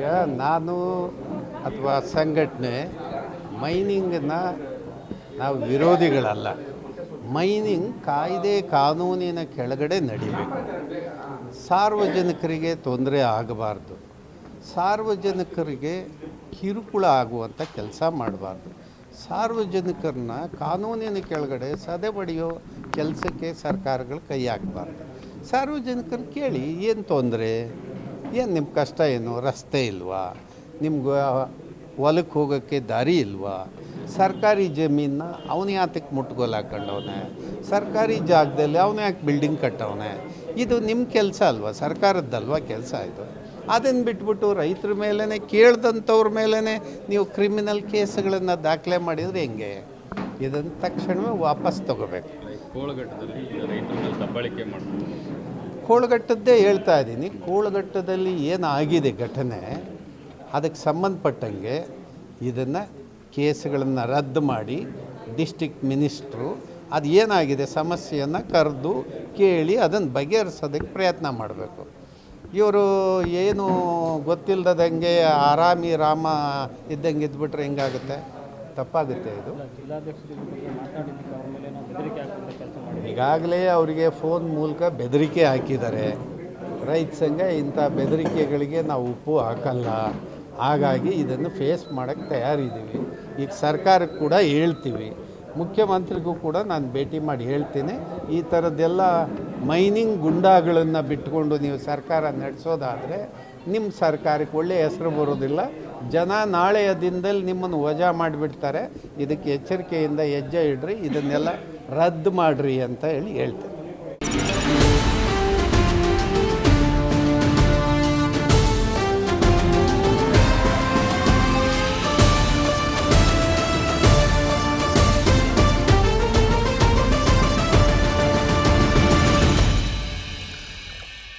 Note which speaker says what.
Speaker 1: ಈಗ ನಾನು ಅಥವಾ ಸಂಘಟನೆ ಮೈನಿಂಗನ್ನು ನಾವು ವಿರೋಧಿಗಳಲ್ಲ. ಮೈನಿಂಗ್ ಕಾಯ್ದೆ ಕಾನೂನಿನ ಕೆಳಗಡೆ ನಡಿಬೇಕು. ಸಾರ್ವಜನಿಕರಿಗೆ ತೊಂದರೆ ಆಗಬಾರ್ದು, ಸಾರ್ವಜನಿಕರಿಗೆ ಕಿರುಕುಳ ಆಗುವಂಥ ಕೆಲಸ ಮಾಡಬಾರ್ದು. ಸಾರ್ವಜನಿಕರನ್ನ ಕಾನೂನಿನ ಕೆಳಗಡೆ ಸದೆ ಬಡಿಯೋ ಕೆಲಸಕ್ಕೆ ಸರ್ಕಾರಗಳು ಕೈ ಹಾಕಬಾರ್ದು. ಸಾರ್ವಜನಿಕರು ಕೇಳಿ, ಏನು ತೊಂದರೆ, ಏನು ನಿಮ್ಮ ಕಷ್ಟ, ಏನು ರಸ್ತೆ ಇಲ್ವಾ, ನಿಮ್ಗೆ ಹೊಲಕ್ಕೆ ಹೋಗೋಕ್ಕೆ ದಾರಿ ಇಲ್ವಾ, ಸರ್ಕಾರಿ ಜಮೀನ ಅವನು ಯಾತಕ್ಕೆ ಮುಟ್ಗೋಲು ಹಾಕೊಂಡವನೆ, ಸರ್ಕಾರಿ ಜಾಗದಲ್ಲಿ ಅವನು ಯಾಕೆ ಬಿಲ್ಡಿಂಗ್ ಕಟ್ಟವನೆ, ಇದು ನಿಮ್ಮ ಕೆಲಸ ಅಲ್ವಾ, ಸರ್ಕಾರದ್ದಲ್ವಾ ಕೆಲಸ ಇದು. ಅದನ್ನು ಬಿಟ್ಬಿಟ್ಟು ರೈತರ ಮೇಲೇ ಕೇಳ್ದಂಥವ್ರ ಮೇಲೇ ನೀವು ಕ್ರಿಮಿನಲ್ ಕೇಸ್ಗಳನ್ನು ದಾಖಲೆ ಮಾಡಿದರೆ ಹೆಂಗೆ? ಇದನ್ನು ತಕ್ಷಣವೇ ವಾಪಸ್ ತಗೋಬೇಕು. ಕೋಳಗಟ್ಟದ್ದೇ ಹೇಳ್ತಾ ಇದ್ದೀನಿ. ಕೋಳಗಟ್ಟದಲ್ಲಿ ಏನಾಗಿದೆ ಘಟನೆ, ಅದಕ್ಕೆ ಸಂಬಂಧಪಟ್ಟಂಗೆ ಇದನ್ನು ಕೇಸ್ಗಳನ್ನು ರದ್ದು ಮಾಡಿ ಡಿಸ್ಟ್ರಿಕ್ಟ್ ಮಿನಿಸ್ಟ್ರು ಅದು ಏನಾಗಿದೆ ಸಮಸ್ಯೆಯನ್ನು ಕರೆದು ಕೇಳಿ ಅದನ್ನು ಬಗೆಹರಿಸೋದಕ್ಕೆ ಪ್ರಯತ್ನ ಮಾಡಬೇಕು. ಇವರು ಏನು ಗೊತ್ತಿಲ್ಲದಂಗೆ ಆರಾಮಿ ರಾಮ ಇದ್ದಂಗೆ ಇದ್ಬಿಟ್ರೆ ಹೆಂಗಾಗುತ್ತೆ? ತಪ್ಪಾಗುತ್ತೆ ಇದು. ಈಗಾಗಲೇ ಅವರಿಗೆ ಫೋನ್ ಮೂಲಕ ಬೆದರಿಕೆ ಹಾಕಿದ್ದಾರೆ. ರೈತ ಸಂಘ ಇಂಥ ಬೆದರಿಕೆಗಳಿಗೆ ನಾವು ಉಪ್ಪು ಹಾಕಲ್ಲ, ಹಾಗಾಗಿ ಇದನ್ನು ಫೇಸ್ ಮಾಡೋಕ್ಕೆ ತಯಾರಿದ್ದೀವಿ. ಈಗ ಸರ್ಕಾರಕ್ಕೆ ಕೂಡ ಹೇಳ್ತೀವಿ, ಮುಖ್ಯಮಂತ್ರಿಗೂ ಕೂಡ ನಾನು ಭೇಟಿ ಮಾಡಿ ಹೇಳ್ತೀನಿ, ಈ ಥರದ್ದೆಲ್ಲ ಮೈನಿಂಗ್ ಗುಂಡಾಗಳನ್ನು ಬಿಟ್ಕೊಂಡು ನೀವು ಸರ್ಕಾರ ನಡೆಸೋದಾದರೆ ನಿಮ್ಮ ಸರ್ಕಾರಕ್ಕೆ ಒಳ್ಳೆಯ ಹೆಸರು ಬರೋದಿಲ್ಲ. ಜನ ನಾಳೆಯ ದಿನದಲ್ಲಿ ನಿಮ್ಮನ್ನು ವಜಾ ಮಾಡಿಬಿಡ್ತಾರೆ. ಇದಕ್ಕೆ ಎಚ್ಚರಿಕೆಯಿಂದ ಹೆಜ್ಜೆ ಇಡ್ರಿ, ಇದನ್ನೆಲ್ಲ ರದ್ದು ಮಾಡಿರಿ ಅಂತ ಹೇಳ್ತೀನಿ.